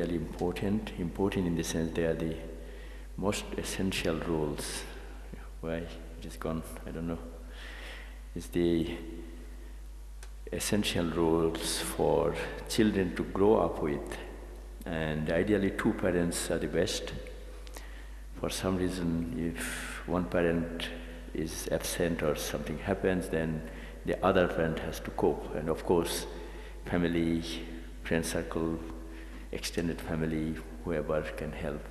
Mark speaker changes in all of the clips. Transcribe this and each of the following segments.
Speaker 1: really important. Important in the sense they are the most essential roles. Why it is gone, I don't know. It's the essential roles for children to grow up with. And ideally, two parents are the best. For some reason, if one parent is absent or something happens, then the other parent has to cope. And of course, family, friend circle, extended family, whoever can help.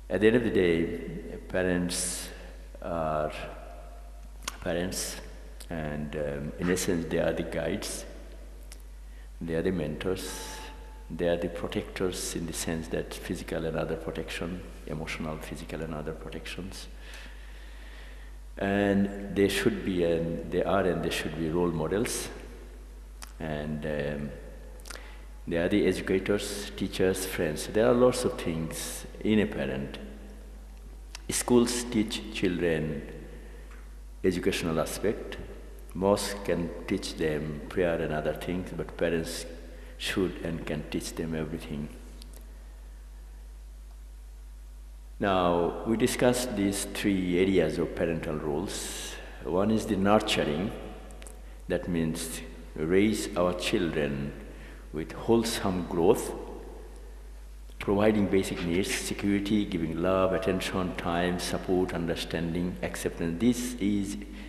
Speaker 1: At the end of the day, parents are parents, and in essence, they are the guides, they are the mentors, they are the protectors in the sense that physical and other protection, emotional, physical and other protections. And they should be, and they are, and they should be role models. And they are the educators, teachers, friends. There are lots of things in a parent. Schools teach children educational aspect. Mosques can teach them prayer and other things, but parents should and can teach them everything. Now, we discussed these three areas of parental roles. One is the nurturing. That means raise our children with wholesome growth, providing basic needs, security, giving love, attention, time, support, understanding, acceptance.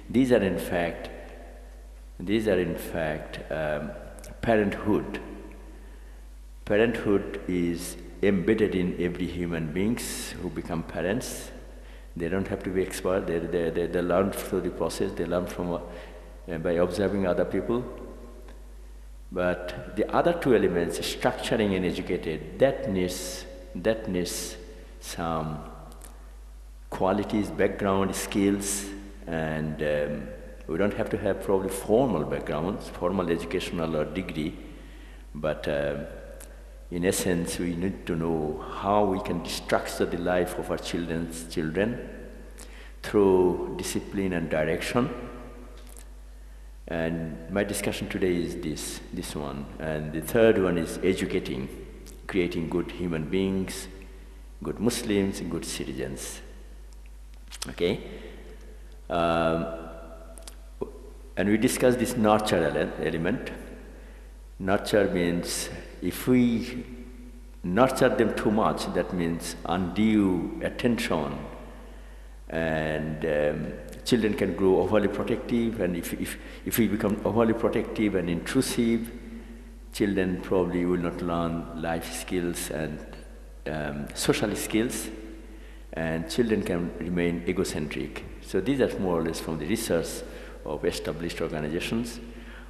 Speaker 1: These are in fact parenthood. Parenthood is embedded in every human beings who become parents. They don't have to be expert. They learn through the process. They learn from by observing other people. But the other two elements, structuring and educated, that needs some qualities, background, skills, and we don't have to have probably formal backgrounds, formal educational or degree, but in essence, we need to know how we can structure the life of our children through discipline and direction. And my discussion today is this one. And the third one is educating, creating good human beings, good Muslims, and good citizens. Okay? And we discussed this nurture element. Nurture means if we nurture them too much, that means undue attention, and children can grow overly protective, and if we become overly protective and intrusive, children probably will not learn life skills and social skills, and children can remain egocentric. So these are more or less from the research of established organizations.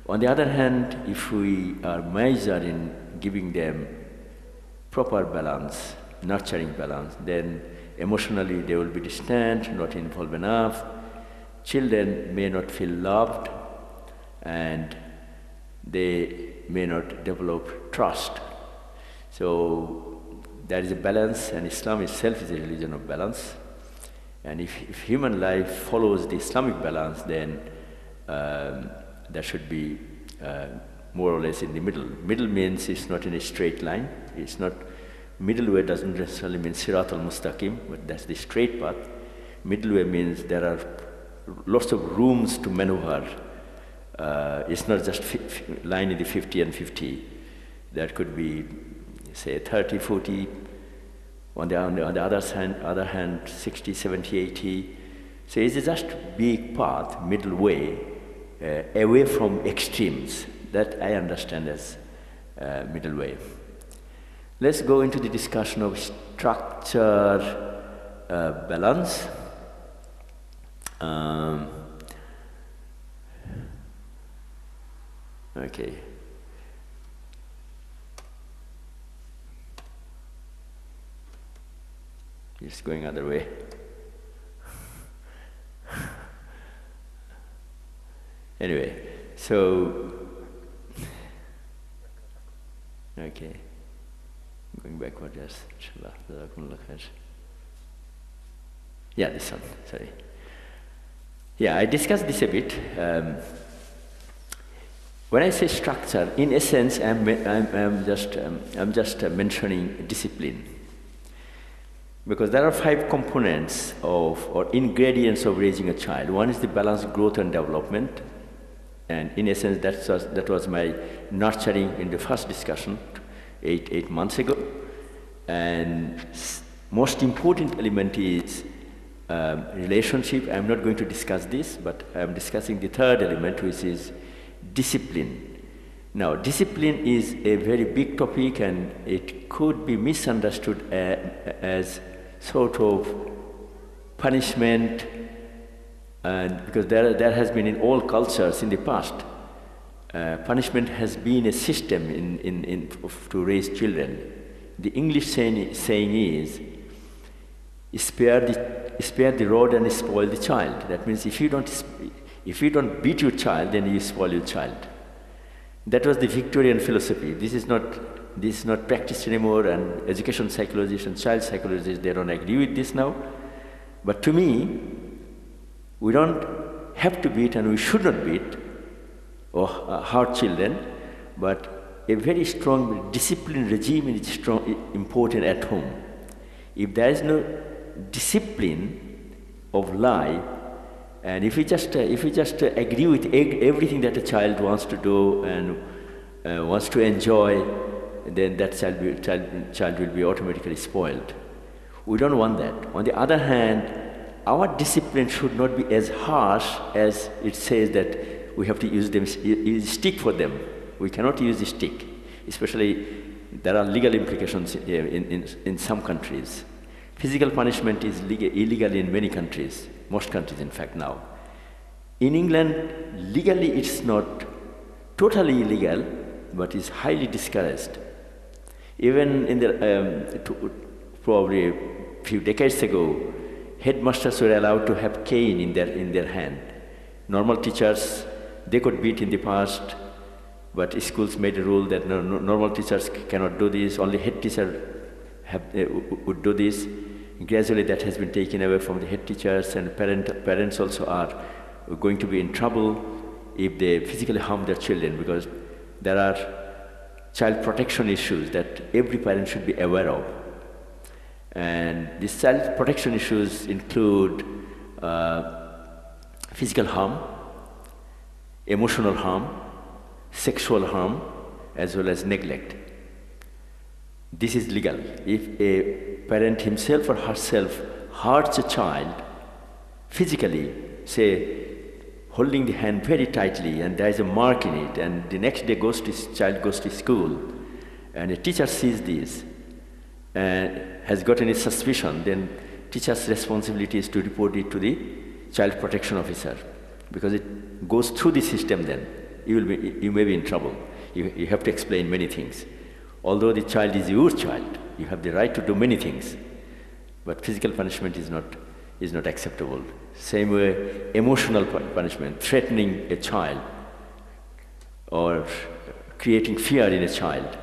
Speaker 1: On the other hand, if we are major in giving them proper balance, nurturing balance, then emotionally they will be distant, not involved enough. Children may not feel loved, and they may not develop trust. So there is a balance, and Islam itself is a religion of balance. And if human life follows the Islamic balance, then there should be more or less in the middle. Middle means it's not in a straight line. It's not, middle way doesn't necessarily mean Sirat al-Mustaqim, but that's the straight path. Middle way means there are lots of rooms to maneuver. It's not just line in the 50 and 50. There could be, say, 30, 40. On the other hand, 60, 70, 80. So it's just big path, middle way, away from extremes. That I understand as middle way. Let's go into the discussion of structure balance. Okay. It's going other way. Anyway, so, okay, going backward, yes, yeah, this one, sorry. Yeah, I discussed this a bit. When I say structure, in essence, I'm just mentioning discipline. Because there are 5 components or ingredients of raising a child. One is the balanced growth and development. And in essence, that was my nurturing in the first discussion 8 months ago. And most important element is relationship. I'm not going to discuss this, but I'm discussing the third element, which is discipline. Now, discipline is a very big topic, and it could be misunderstood as sort of punishment, and because there has been in all cultures in the past, punishment has been a system to raise children. The English saying is, spare the rod and spoil the child. That means if you don't beat your child, then you spoil your child. That was the Victorian philosophy. This is not practiced anymore, and education psychologists and child psychologists, they don't agree with this now. But to me, we don't have to beat, and we should not beat or hurt children, but a very strong discipline regime is important at home. If there is no discipline of life, and if we just agree with everything that a child wants to do and wants to enjoy, then that child will be automatically spoiled. We don't want that. On the other hand, our discipline should not be as harsh as it says that we have to use stick for them. We cannot use the stick. Especially, there are legal implications in some countries. Physical punishment is illegal in many countries, most countries in fact now. In England, legally it's not totally illegal, but is highly discouraged. Even in probably a few decades ago, headmasters were allowed to have cane in their hand. Normal teachers, they could beat in the past, but schools made a rule that normal teachers cannot do this, only head teacher would do this. Gradually that has been taken away from the head teachers, and parents also are going to be in trouble if they physically harm their children, because there are child protection issues that every parent should be aware of. And these child protection issues include physical harm, emotional harm, sexual harm, as well as neglect. This is legal. If a parent himself or herself hurts a child physically, say holding the hand very tightly, and there is a mark in it, and the next day child goes to school, and a teacher sees this and has got any suspicion, then teacher's responsibility is to report it to the child protection officer, because it goes through the system. Then you may be in trouble. You have to explain many things. Although the child is your child, you have the right to do many things, but physical punishment is not acceptable. Same way, emotional punishment, threatening a child or creating fear in a child.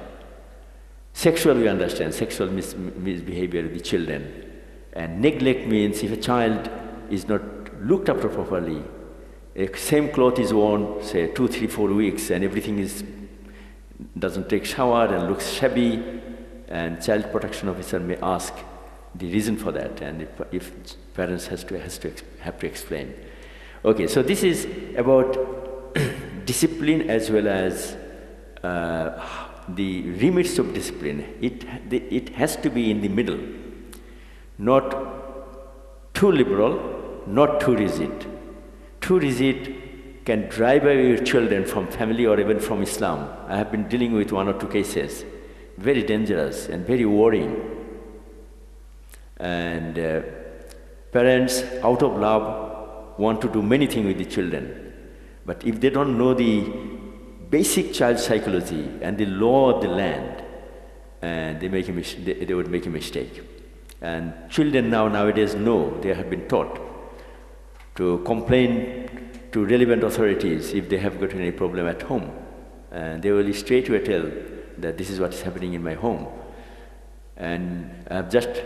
Speaker 1: Sexual, we understand, sexual misbehavior of the children. And neglect means if a child is not looked after properly, a same cloth is worn, say 2, 3, 4 weeks, and everything doesn't take shower and looks shabby, and child protection officer may ask the reason for that, and if parents have to explain. Okay, so this is about discipline as well as the limits of discipline. It has to be in the middle, not too liberal, not too rigid. Too rigid can drive away your children from family or even from Islam. I have been dealing with 1 or 2 cases, very dangerous and very worrying. And parents, out of love, want to do many things with the children. But if they don't know the basic child psychology and the law of the land, they would make a mistake. And children nowadays know, they have been taught to complain to relevant authorities if they have got any problem at home. And they will straight away tell that this is what is happening in my home. And I've just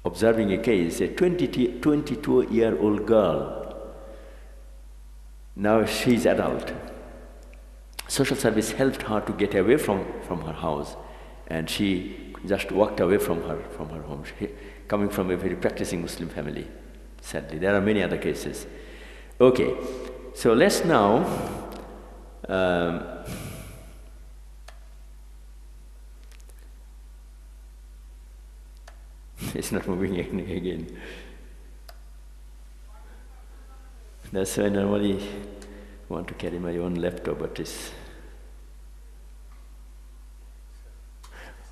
Speaker 1: observing a case, a 22-year-old girl. Now she's adult. social service helped her to get away from her house, and she just walked away from her home, coming from a very practicing Muslim family. Sadly, there are many other cases. Okay, so let's now it's not moving again. That's why I normally want to carry my own laptop, but it's...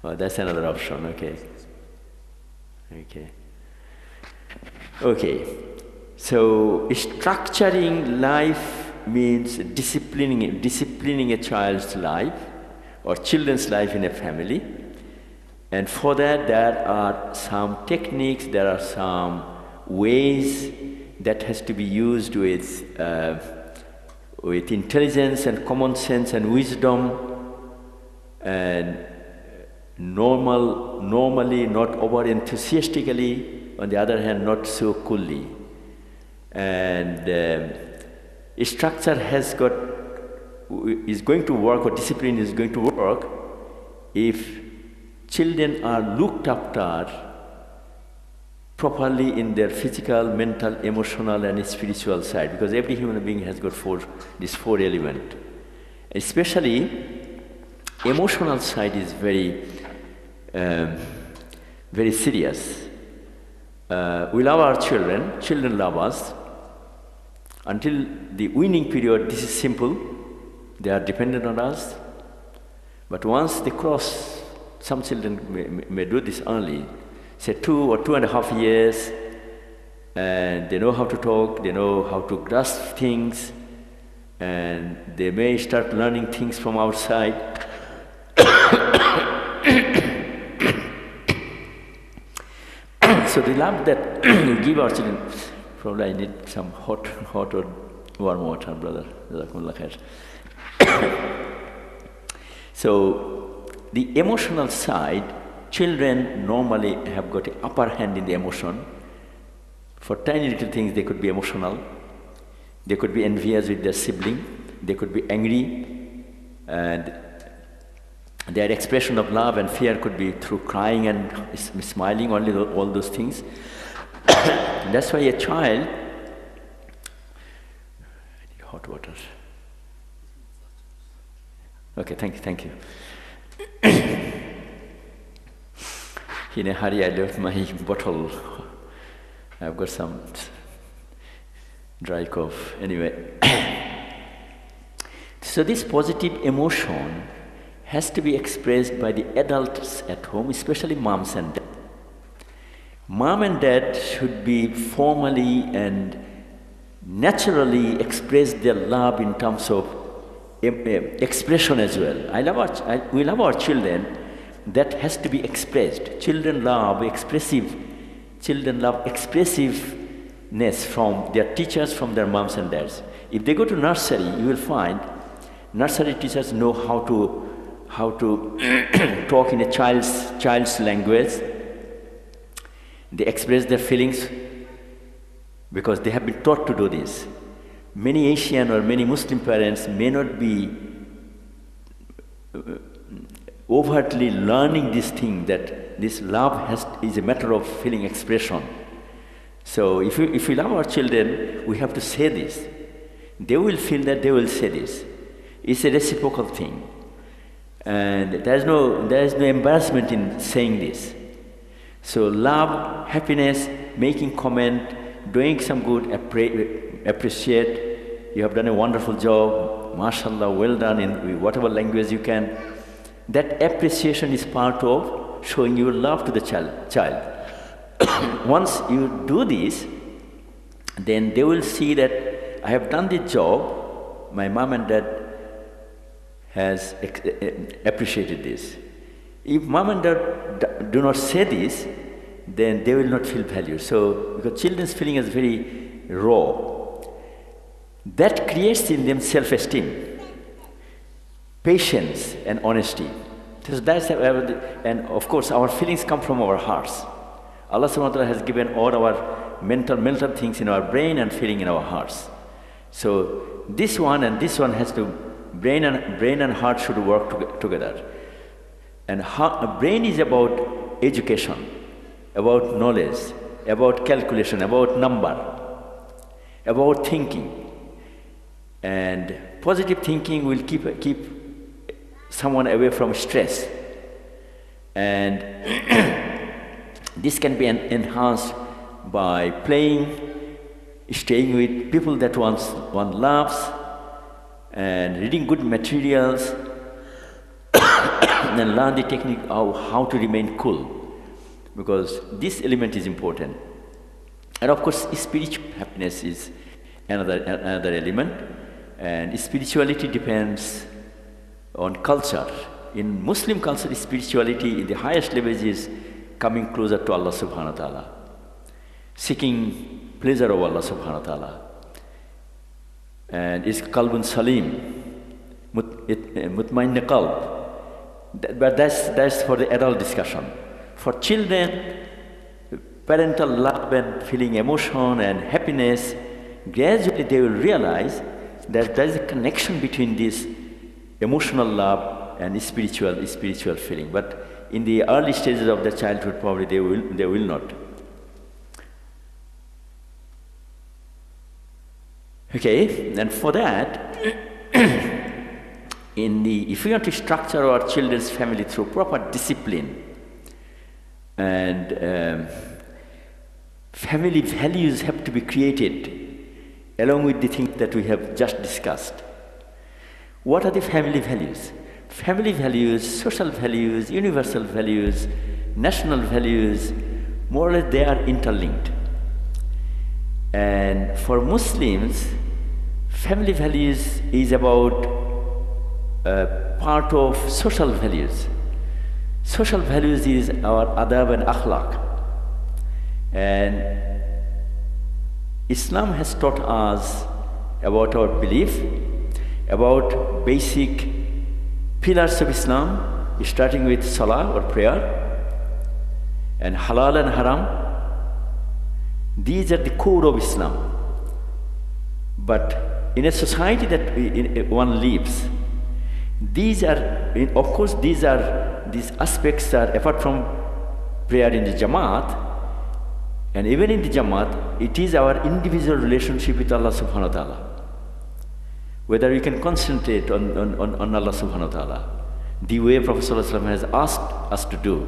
Speaker 1: Oh, that's another option, okay. Okay, so structuring life means disciplining a child's life or children's life in a family. And for that, there are some techniques, there are some ways that has to be used with intelligence and common sense and wisdom, and normally not over enthusiastically, on the other hand not so coolly. And structure is going to work, or discipline is going to work, if children are looked after properly in their physical, mental, emotional, and spiritual side, because every human being has got these four elements. Especially, emotional side is very serious. We love our children, children love us. Until the weaning period, this is simple. They are dependent on us. But once they cross, some children may do this early, say 2 or 2.5 years, and they know how to talk, they know how to grasp things, and they may start learning things from outside. So the love that you give our children, probably I need some hot or warm water, brother. So the emotional side, children normally have got an upper hand in the emotion. For tiny little things, they could be emotional. They could be envious with their sibling. They could be angry. And their expression of love and fear could be through crying and smiling, only all those things. That's why a child... I need hot water. Okay, thank you. In a hurry, I left my bottle. I've got some dry cough. Anyway. So this positive emotion has to be expressed by the adults at home, especially moms and dads. Mom and dad should be formally and naturally express their love in terms of expression as well. We love our children. That has to be expressed. Children love expressiveness from their teachers, from their moms and dads. If they go to nursery, you will find nursery teachers know how to talk in a child's language. They express their feelings because they have been taught to do this. Many Asian or many Muslim parents may not be overtly learning this thing, that this love is a matter of feeling expression. So if we love our children, we have to say this. They will feel that, they will say this. It's a reciprocal thing. And there is no embarrassment in saying this. So love, happiness, making comment, doing some good, appreciate, you have done a wonderful job, mashallah, well done in whatever language you can. That appreciation is part of showing your love to the child. Once you do this, then they will see that I have done the job, my mom and dad has appreciated this. If mom and dad do not say this, then they will not feel value. So, because children's feeling is very raw, that creates in them self-esteem, patience and honesty. And of course, our feelings come from our hearts. Allah subhanahu wa ta'ala has given all our mental things in our brain and feeling in our hearts. So this one and this one has to brain and heart should work together. And brain is about education, about knowledge, about calculation, about number, about thinking. And positive thinking will keep someone away from stress. And this can be enhanced by playing, staying with people that one loves, and reading good materials, and then learn the technique of how to remain cool, because this element is important. And of course, spiritual happiness is another element, and spirituality depends on culture. In Muslim culture, spirituality in the highest levels is coming closer to Allah subhanahu wa ta'ala, seeking pleasure of Allah subhanahu wa ta'ala. And it's qalbun salim, mutmain qalb. But that's for the adult discussion. For children, parental love and feeling emotion and happiness, gradually they will realize that there is a connection between this emotional love and spiritual feeling. But in the early stages of the childhood, probably they will not. Okay, and for that, if we want to structure our children's family through proper discipline, and family values have to be created along with the things that we have just discussed. What are the family values? Family values, social values, universal values, national values, more or less they are interlinked. And for Muslims, family values is about part of social values. Social values is our adab and akhlaq. And Islam has taught us about our belief, about basic pillars of Islam, starting with salah or prayer, and halal and haram. These are the core of Islam. But in a society that one lives, these aspects are, apart from prayer in the Jamaat, and even in the Jamaat, it is our individual relationship with Allah subhanahu wa ta'ala. Whether we can concentrate on Allah subhanahu wa ta'ala, the way Prophet sallallahu alaihi wasallam has asked us to do.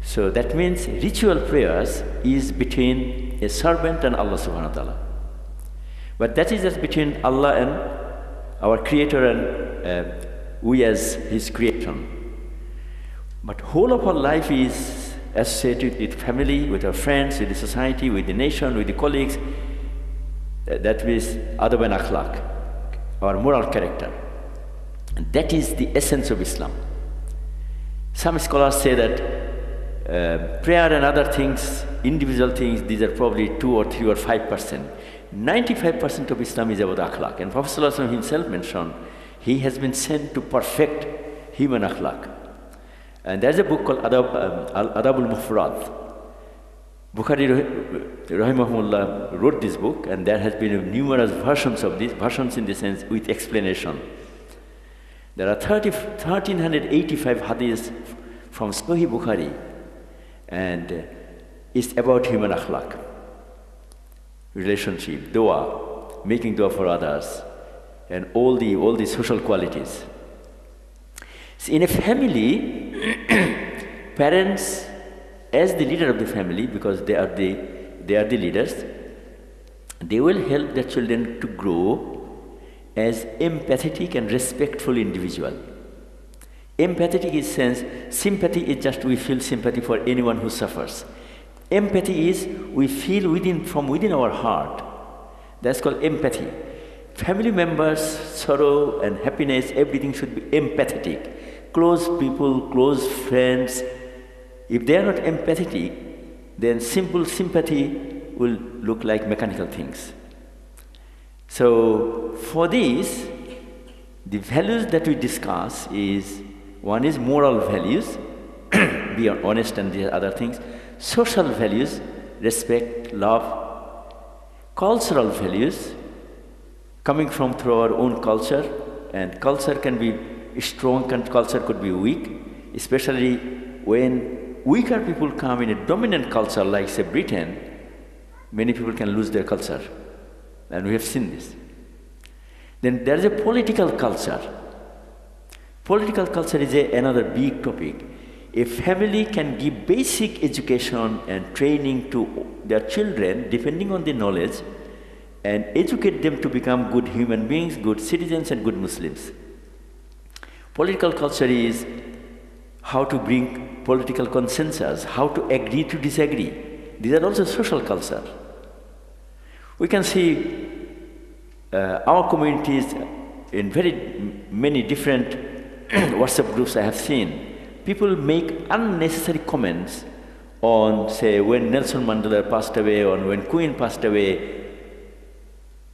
Speaker 1: So that means ritual prayers is between a servant and Allah subhanahu wa ta'ala. But that is just between Allah and our Creator and we as His creation. But whole of our life is associated with family, with our friends, with the society, with the nation, with the colleagues. That is adab and akhlaq, our moral character. And that is the essence of Islam. Some scholars say that prayer and other things, individual things, these are probably 2 or 3 or 5%. 95% of Islam is about akhlaq. And Prophet sallallahu alaihi wasallam himself mentioned, he has been sent to perfect human akhlaq. And there's a book called Adabul Mufrad. Bukhari rahimahullah wrote this book, and there has been numerous versions of this, versions in the sense with explanation. There are 1385 hadiths from Sahih Bukhari, and it's about human akhlaq, relationship, dua, making dua for others, and all the social qualities. So in a family, parents, as the leader of the family, because they are the leaders, they will help their children to grow as empathetic and respectful individual. Empathetic is sense, sympathy is just we feel sympathy for anyone who suffers. Empathy is we feel from within our heart. That's called empathy. Family members' sorrow and happiness, everything should be empathetic. Close people, close friends, if they are not empathetic, then simple sympathy will look like mechanical things. So for this, the values that we discuss is, one is moral values, be honest and the other things, social values, respect, love, cultural values, coming from through our own culture, And culture can be strong, culture could be weak, especially when weaker people come in a dominant culture like, say, Britain, many people can lose their culture. And we have seen this. Then there is a political culture. Political culture is another big topic. A family can give basic education and training to their children depending on the knowledge and educate them to become good human beings, good citizens and good Muslims. Political culture is how to bring political consensus, how to agree to disagree. These are also social culture. We can see our communities in very many different WhatsApp groups I have seen. People make unnecessary comments on, say, when Nelson Mandela passed away or when Queen passed away.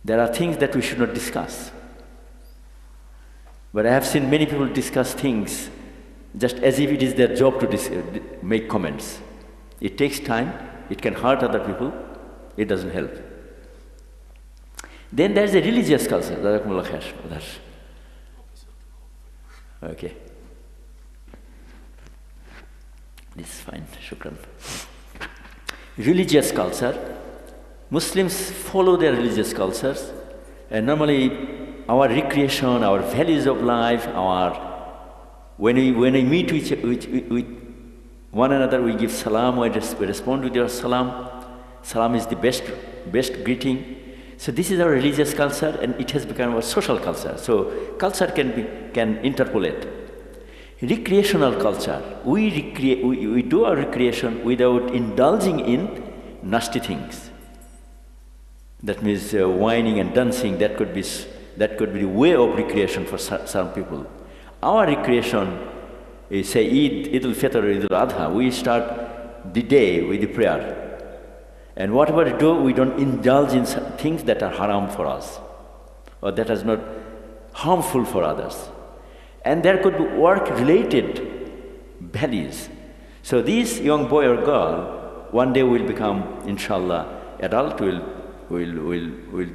Speaker 1: There are things that we should not discuss. But I have seen many people discuss things just as if it is their job to make comments. It takes time, it can hurt other people, it doesn't help. Then there is a religious culture. Okay. This is fine, shukran. Religious culture. Muslims follow their religious cultures, and normally our recreation, our values of life, when we meet with one another, we give salam, we respond with your salam. Salam is the best greeting. So this is our religious culture, and it has become our social culture. So culture can interpolate. Recreational culture. We do our recreation without indulging in nasty things. That means whining and dancing. That could be the way of recreation for some people. Our recreation is, say, Eid al-Fitr or Eid al-Adha. We start the day with the prayer. And whatever we do, we don't indulge in things that are haram for us, or that is not harmful for others. And there could be work-related values. So this young boy or girl, one day will become, inshallah, adult, will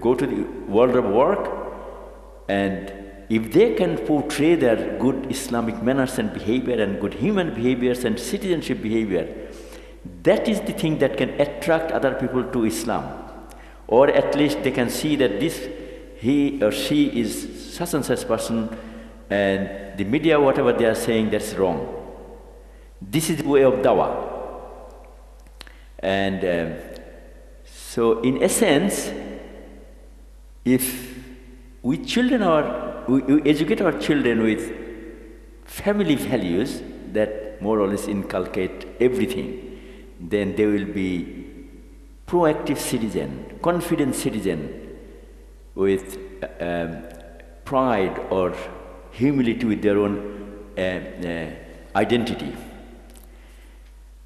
Speaker 1: go to the world of work, and if they can portray their good Islamic manners and behavior and good human behaviors and citizenship behavior, that is the thing that can attract other people to Islam. Or at least they can see that he or she is such and such person, and the media, whatever they are saying, that's wrong. This is the way of dawah. And so in essence, if we educate our children with family values that more or less inculcate everything, then they will be proactive citizen, confident citizen with pride or humility with their own identity.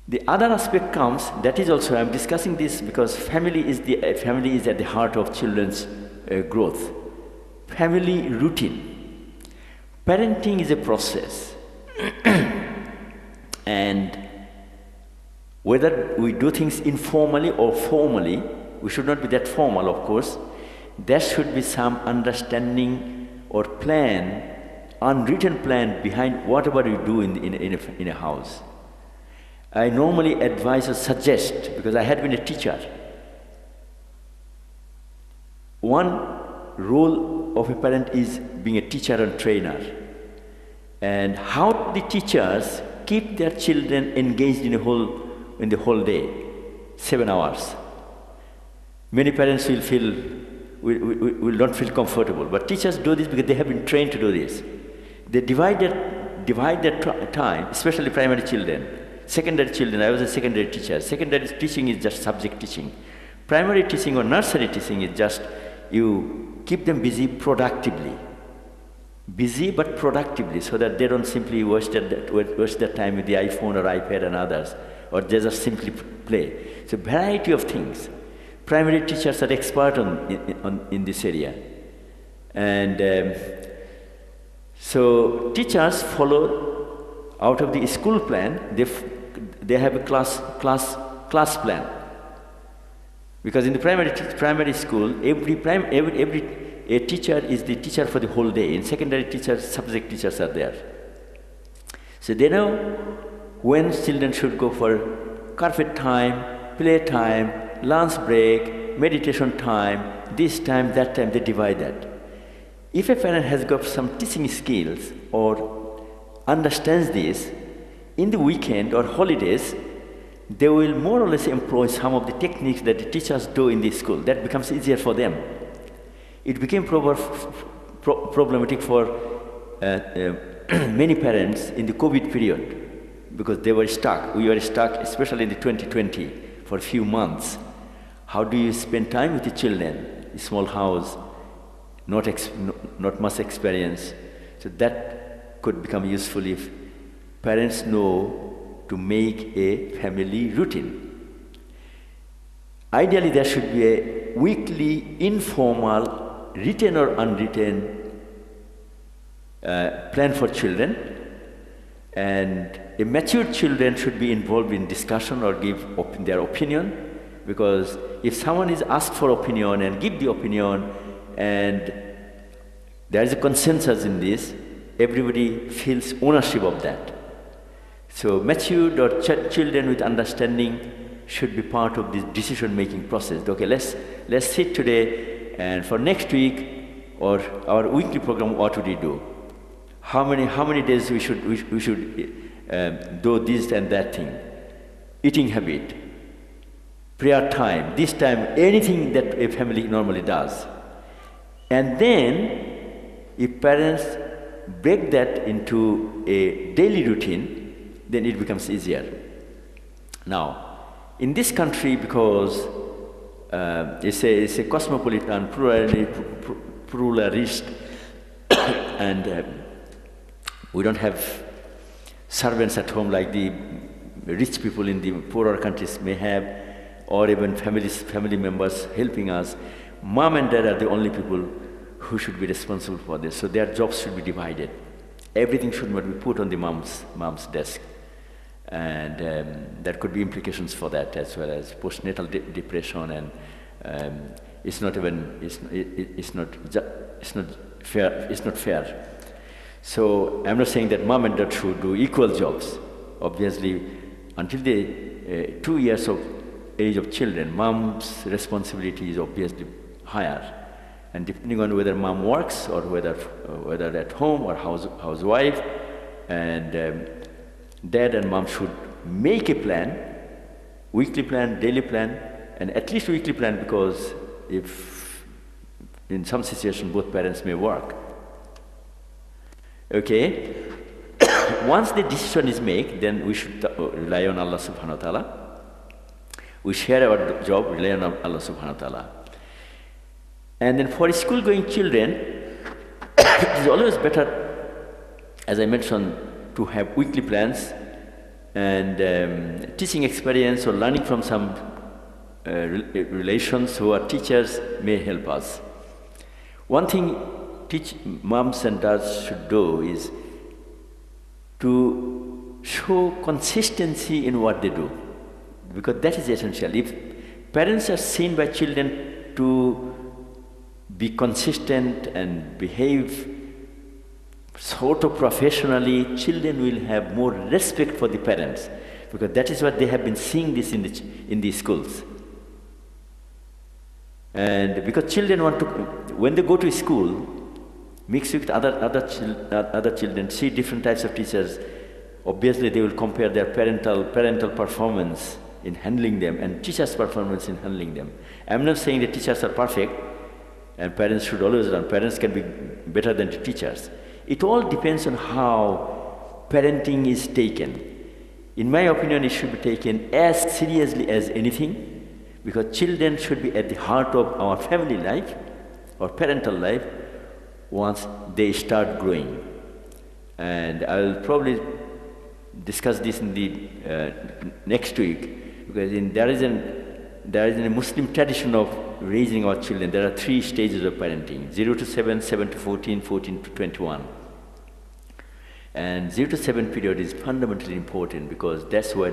Speaker 1: The other aspect comes, that is also, I'm discussing this because family is at the heart of children's growth. Family routine. Parenting is a process. And whether we do things informally or formally, we should not be that formal, of course. There should be some understanding or plan, unwritten plan behind whatever you do in a house. I normally advise or suggest, because I had been a teacher, one role of a parent is being a teacher and trainer. And how the teachers keep their children engaged in the whole day, 7 hours. Many parents will not feel comfortable, but teachers do this because they have been trained to do this. They divide their time, especially primary children. Secondary children, I was a secondary teacher. Secondary teaching is just subject teaching. Primary teaching or nursery teaching is just you keep them busy productively. Busy but productively, so that they don't simply waste their time with the iPhone or iPad and others, or they just simply play. It's a variety of things. Primary teachers are expert in this area. And so teachers follow out of the school plan, they have a class plan. Because in the primary school, every a teacher is the teacher for the whole day. In secondary teachers, subject teachers are there. So they know when children should go for carpet time, play time, lunch break, meditation time, this time, that time, they divide that. If a parent has got some teaching skills or understands this, in the weekend or holidays, they will more or less employ some of the techniques that the teachers do in the school. That becomes easier for them. It became problematic for many parents in the COVID period because they were stuck. We were stuck, especially in the 2020, for a few months. How do you spend time with the children? A small house, not much experience. So that could become useful if parents know to make a family routine. Ideally, there should be a weekly, informal, written or unwritten plan for children, and a mature children should be involved in discussion or give their opinion, because if someone is asked for opinion and give the opinion and there is a consensus in this, everybody feels ownership of that. So matured or children with understanding should be part of this decision-making process. Okay, let's sit today, and for next week or our weekly program, what would we do? How many days we should do this and that thing? Eating habit, prayer time, this time, anything that a family normally does. And then, if parents break that into a daily routine, then it becomes easier. Now, in this country, because it's a cosmopolitan, pluralist, and we don't have servants at home like the rich people in the poorer countries may have, or even family members helping us. Mom and dad are the only people who should be responsible for this. So their jobs should be divided. Everything should not be put on the mom's desk. And there could be implications for that, as well as postnatal depression, and it's not fair. So I'm not saying that mom and dad should do equal jobs. Obviously, until the 2 years of age of children, mom's responsibility is obviously higher, and depending on whether mom works or whether at home or housewife, and dad and mom should make a plan, weekly plan, daily plan, and at least weekly plan, because if in some situation both parents may work. Okay, once the decision is made, then we should rely on Allah subhanahu wa ta'ala. We share our job, rely on Allah subhanahu wa ta'ala. And then for school-going children, it is always better, as I mentioned, to have weekly plans, and teaching experience or learning from some relations who are teachers may help us. One thing moms and dads should do is to show consistency in what they do, because that is essential. If parents are seen by children to be consistent and behave sort of professionally, children will have more respect for the parents, because that is what they have been seeing this in the schools. And because children want to, when they go to school, mix with other children, see different types of teachers, obviously they will compare their parental performance in handling them and teachers' performance in handling them. I'm not saying that teachers are perfect and parents should always learn. Parents can be better than the teachers. It all depends on how parenting is taken. In my opinion, it should be taken as seriously as anything, because children should be at the heart of our family life or parental life once they start growing. And I'll probably discuss this in the next week, because there is a Muslim tradition of raising our children. There are 3 stages of parenting: 0 to 7, 7 to 14, 14 to 21. And 0 to 7 period is fundamentally important, because that's where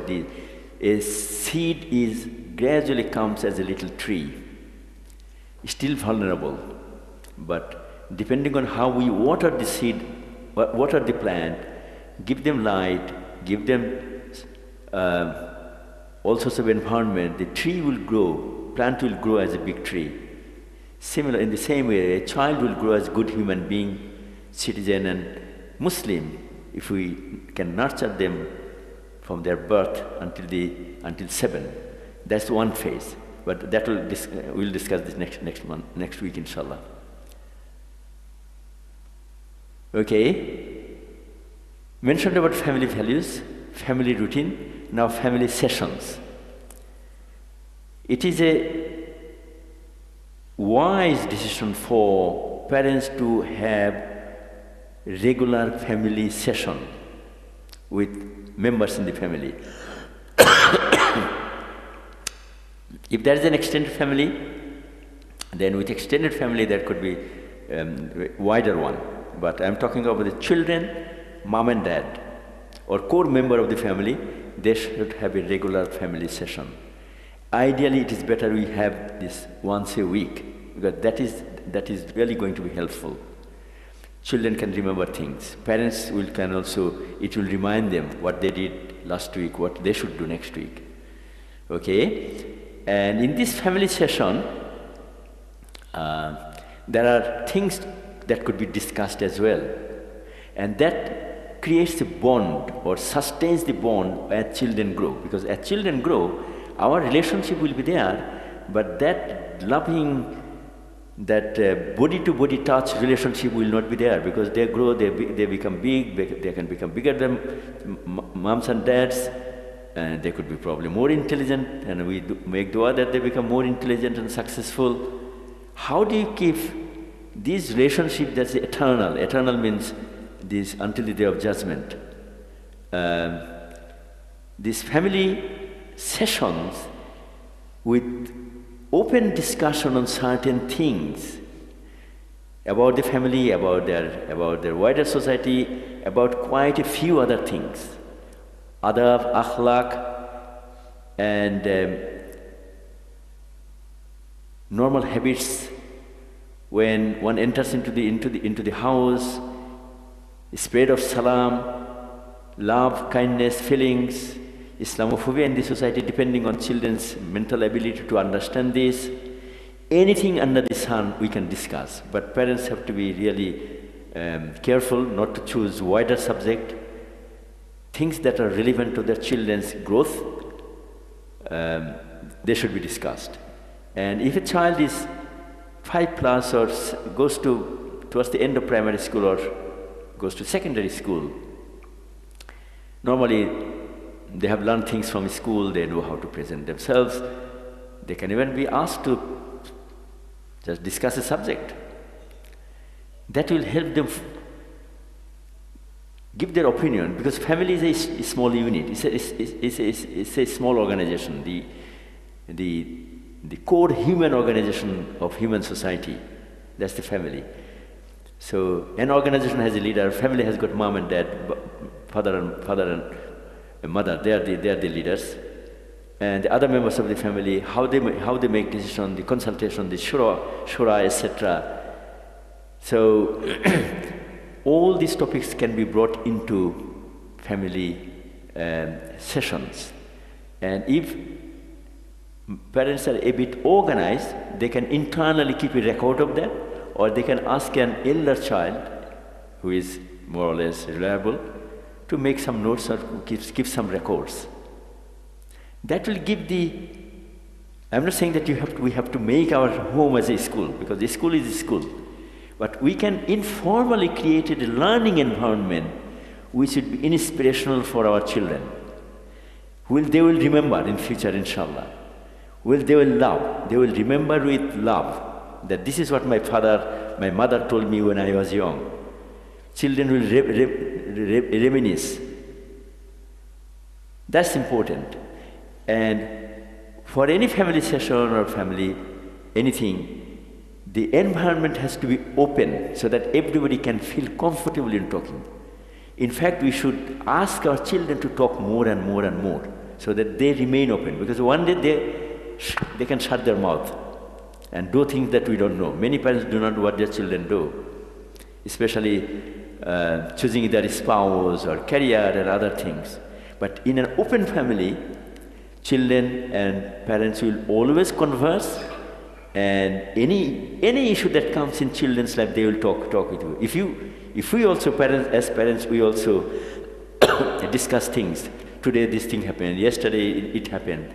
Speaker 1: a seed is gradually comes as a little tree, still vulnerable. But depending on how we water the seed, water the plant, give them light, give them all sorts of environment, the tree will grow, plant will grow as a big tree. Similar, in the same way, a child will grow as a good human being, citizen and Muslim, if we can nurture them from their birth until 7. That's one phase. But that we'll discuss this next week, inshallah. Okay. Mentioned about family values, family routine, now family sessions. It is a wise decision for parents to have regular family session with members in the family. If there is an extended family, then with extended family there could be wider one. But I'm talking about the children, mom and dad, or core member of the family, they should have a regular family session. Ideally, it is better we have this once a week, because that is really going to be helpful. Children can remember things. Parents can also, it will remind them what they did last week, what they should do next week. Okay? And in this family session, there are things that could be discussed as well. And that creates a bond or sustains the bond as children grow. Because as children grow, our relationship will be there, but that loving, that body-to-body touch relationship will not be there, because they grow, they become big, they can become bigger than moms and dads, and they could be probably more intelligent, and we make dua that they become more intelligent and successful. How do you keep this relationship that's eternal? Eternal means this until the day of judgment. These family sessions with open discussion on certain things about the family, about their wider society, about quite a few other things. Adab, akhlaq, and normal habits when one enters into the house, spread of salam, love, kindness, feelings, Islamophobia in the society, depending on children's mental ability to understand this. Anything under the sun we can discuss, but parents have to be really careful not to choose wider subject. Things that are relevant to their children's growth, they should be discussed. And if a child is 5+ or goes towards the end of primary school or goes to secondary school, normally they have learned things from school, they know how to present themselves. They can even be asked to just discuss a subject. That will help them give their opinion, because family is a small unit. It's a small organization, the core human organization of human society. That's the family. So an organization has a leader. Family has got mom and dad, father and mother. They are the leaders, and the other members of the family, how they make decision, the consultation, the shura, etc. So all these topics can be brought into family sessions, and if parents are a bit organized, they can internally keep a record of that, or they can ask an elder child who is more or less reliable to make some notes or keep some records. That will give I'm not saying that we have to make our home as a school, because the school is a school. But we can informally create a learning environment which would be inspirational for our children. They will remember in future, inshallah. They will love. They will remember with love that this is what my mother told me when I was young. Children will reminisce. That's important. And for any family session or family, anything, the environment has to be open so that everybody can feel comfortable in talking. In fact, we should ask our children to talk more and more and more so that they remain open, because one day they can shut their mouth. and do things that we don't know. Many parents do not know what their children do, especially choosing their spouse or career and other things. But in an open family, children and parents will always converse, and any issue that comes in children's life, they will talk with you. If we also as parents, we also discuss things. Today this thing happened, yesterday it happened,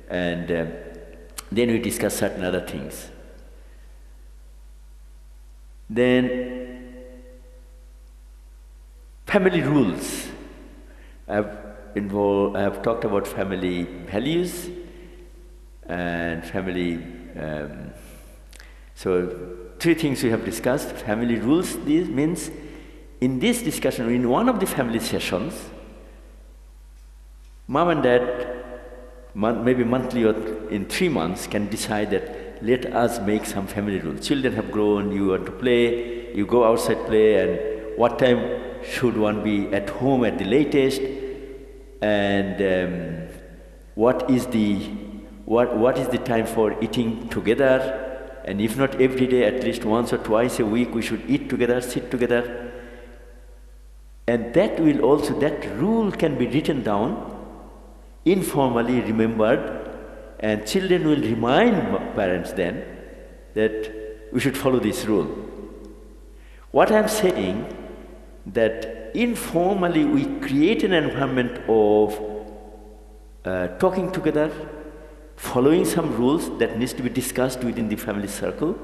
Speaker 1: and then we discuss certain other things. Then family rules. I have talked about family values and family. So 3 things we have discussed. Family rules. This means in this discussion, in one of the family sessions, mom and dad, maybe monthly or in 3 months, can decide that let us make some family rules. Children have grown, you want to play, you go outside play, and what time should one be at home at the latest, and what is the time for eating together, and if not every day, at least once or twice a week, we should eat together, sit together. And that rule can be written down, informally remembered, and children will remind parents then that we should follow this rule. What I'm saying, that informally we create an environment of talking together, following some rules that needs to be discussed within the family circle,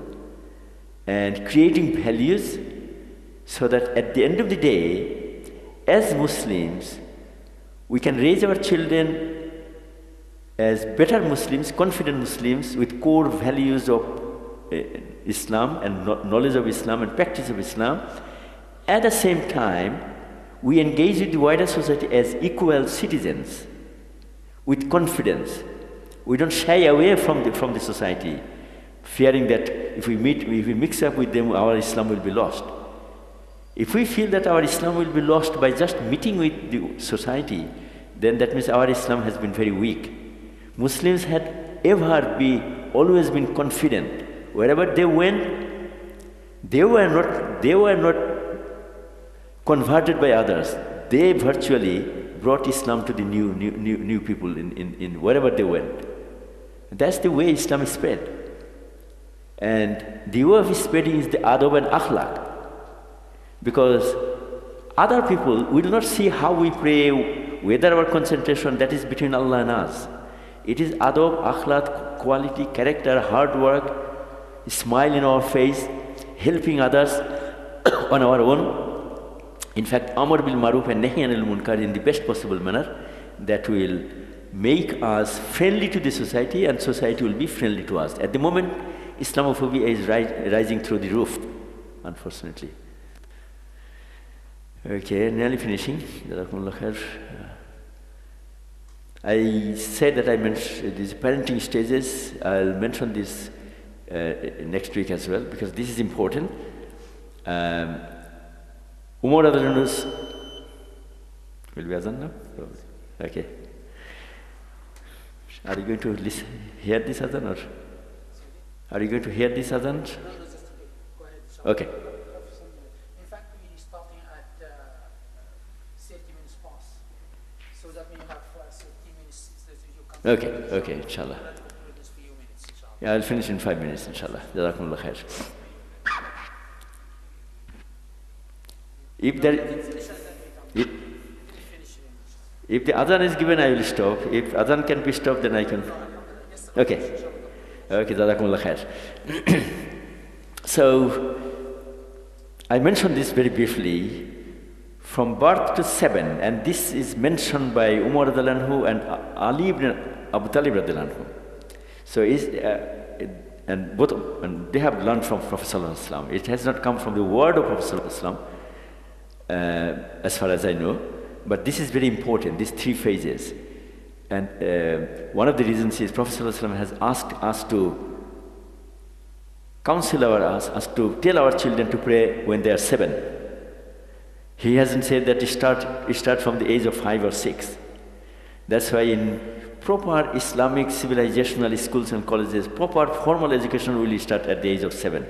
Speaker 1: and creating values, so that at the end of the day, as Muslims, we can raise our children as better Muslims, confident Muslims, with core values of Islam and knowledge of Islam and practice of Islam. At the same time, we engage with the wider society as equal citizens, with confidence. We don't shy away from the society, fearing that if we mix up with them, our Islam will be lost. If we feel that our Islam will be lost by just meeting with the society, then that means our Islam has been very weak. Muslims had always been confident. Wherever they went, they were not converted by others. They virtually brought Islam to the new people in wherever they went. That's the way Islam is spread. And the way of spreading is the adab and akhlaq. Because other people will not see how we pray, whether our concentration, that is between Allah and us. It is adab, akhlaq, quality, character, hard work, smile in our face, helping others on our own. In fact, amr bil maruf and nahi anil munkar in the best possible manner, that will make us friendly to the society, and society will be friendly to us. At the moment, Islamophobia is rising through the roof, unfortunately. Okay, nearly finishing. I said that I mentioned these parenting stages. I'll mention this next week as well, because this is important. Umar Adranus will be Azan now? Okay. Are you going to hear this Azan, or are you going to hear this Azan?
Speaker 2: No, just go ahead.
Speaker 1: Okay.
Speaker 2: In fact, we're starting at 30 minutes past. So that means you have 30 minutes that you come.
Speaker 1: Okay, inshallah. Yeah, I'll finish in 5 minutes, inshallah. Jazakumullah khair. If the adhan is given, I will stop. If adhan can be stopped, then I can. Okay, jazakumullah khair. So, I mentioned this very briefly. From birth to 7, and this is mentioned by Umar radhiyallahu anhu and Ali ibn Abu Talib radhiyallahu anhu. So, and they have learned from Prophet sallallahu alaihi wasallam. It has not come from the word of Prophet sallallahu alaihi wasallam, as far as I know. But this is very important, these 3 phases. And one of the reasons is Prophet sallallahu alaihi wasallam has asked us to counsel us to tell our children to pray when they are 7. He hasn't said that you start from the age of 5 or 6. That's why in proper Islamic civilizational schools and colleges, proper formal education will start at the age of 7.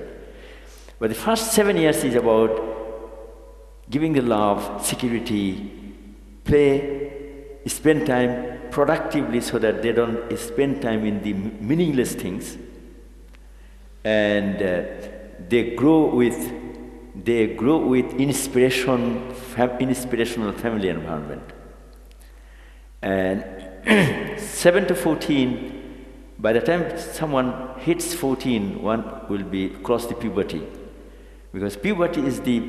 Speaker 1: But the first 7 years is about giving the love, security, play, spend time productively so that they don't spend time in the meaningless things. And they grow with inspirational family environment. And 7 to 14, by the time someone hits 14, one will be cross the puberty. Because puberty is the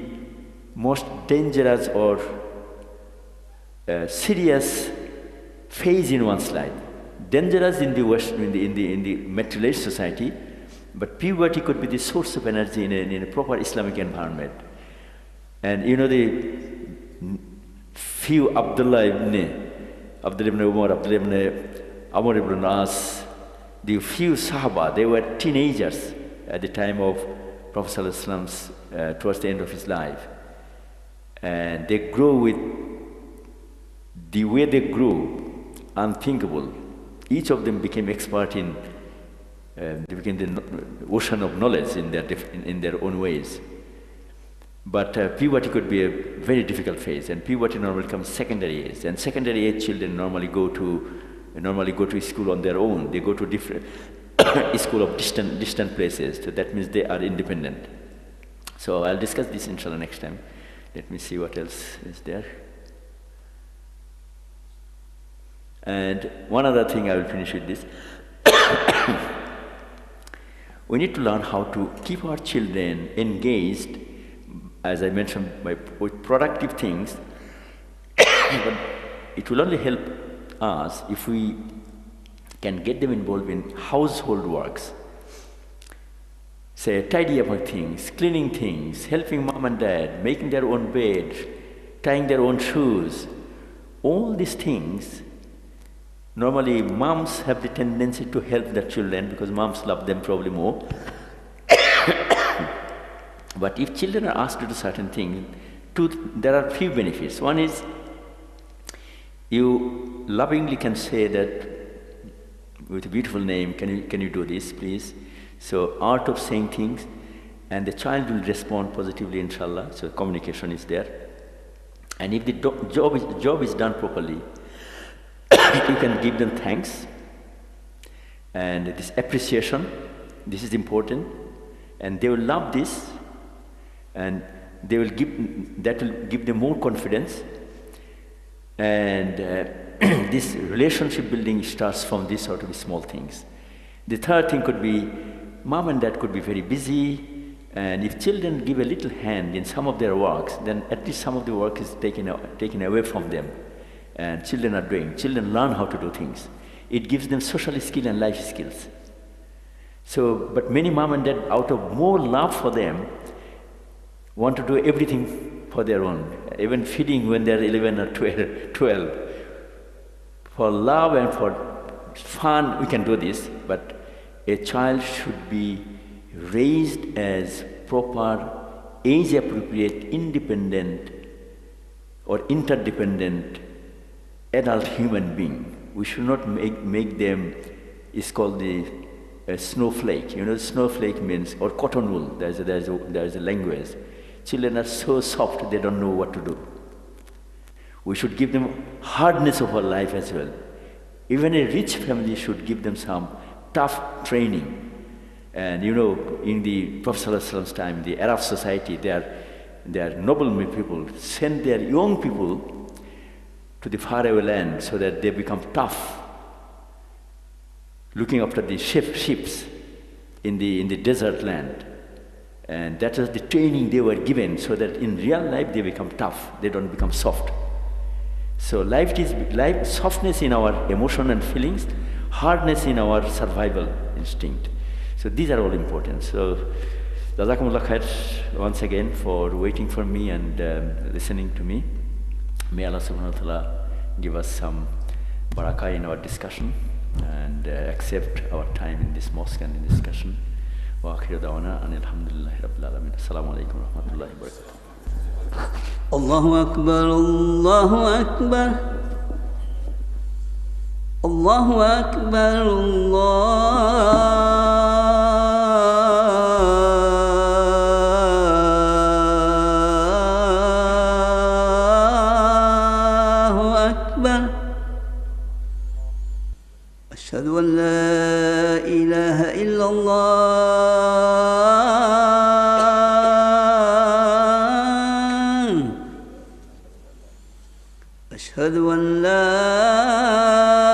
Speaker 1: most dangerous or serious phase in one's life. Dangerous in the West, in the materialist society, but puberty could be the source of energy in a proper Islamic environment. And you know the few Abdullah ibn Umar, Abdullah ibn Amr ibn As, the few Sahaba, they were teenagers at the time of Prophet ﷺ's, towards the end of his life. And they grow with, the way they grew, unthinkable. Each of them became expert in, they became the ocean of knowledge in their own ways. But puberty could be a very difficult phase, and puberty normally comes secondary age. And secondary age children normally go to school on their own. They go to different school of distant places. So that means they are independent. So I'll discuss this inshallah next time. Let me see what else is there. And one other thing, I will finish with this. We need to learn how to keep our children engaged, as I mentioned, with productive things. But it will only help us if we can get them involved in household works. Say, tidy up things, cleaning things, helping mom and dad, making their own bed, tying their own shoes. All these things, normally moms have the tendency to help their children because moms love them probably more. But if children are asked to do certain things, there are few benefits. One is, you lovingly can say that with a beautiful name, can you do this, please? So art of saying things, and the child will respond positively, inshallah. So communication is there. And if the job is done properly, you can give them thanks and this appreciation. This is important, and they will love this, and that will give them more confidence. And this relationship building starts from these sort of small things. The third thing could be, mom and dad could be very busy, and if children give a little hand in some of their works, then at least some of the work is taken away from them. And children learn how to do things. It gives them social skill and life skills. So, but many mom and dad, out of more love for them, want to do everything for their own, even feeding when they're 11 or 12. For love and for fun, we can do this, but a child should be raised as proper, age-appropriate, independent or interdependent adult human being. We should not make them, it's called the snowflake. You know, snowflake means, or cotton wool, there's a language. Children are so soft, they don't know what to do. We should give them hardness of our life as well. Even a rich family should give them some tough training. And you know, in the Prophet ﷺ's time, the Arab society, they are noble people, send their young people to the faraway land so that they become tough, looking after the ships in the desert land. And that is the training they were given, so that in real life they become tough, they don't become soft. So life, softness in our emotion and feelings, hardness in our survival instinct. So these are all important. So Jazakumullah khair once again for waiting for me and listening to me. May Allah subhanahu wa ta'ala give us some barakah in our discussion and accept our time in this mosque and in discussion. Wa akhiru da'wana anil hamdulillahi rabbil alamin. Assalamu alaikum wa rahmatullahi wa barakatuh.
Speaker 3: Allahu Akbar, Allahu Akbar, الله أكبر الله أكبر أشهد أن لا إله إلا الله أشهد أن لا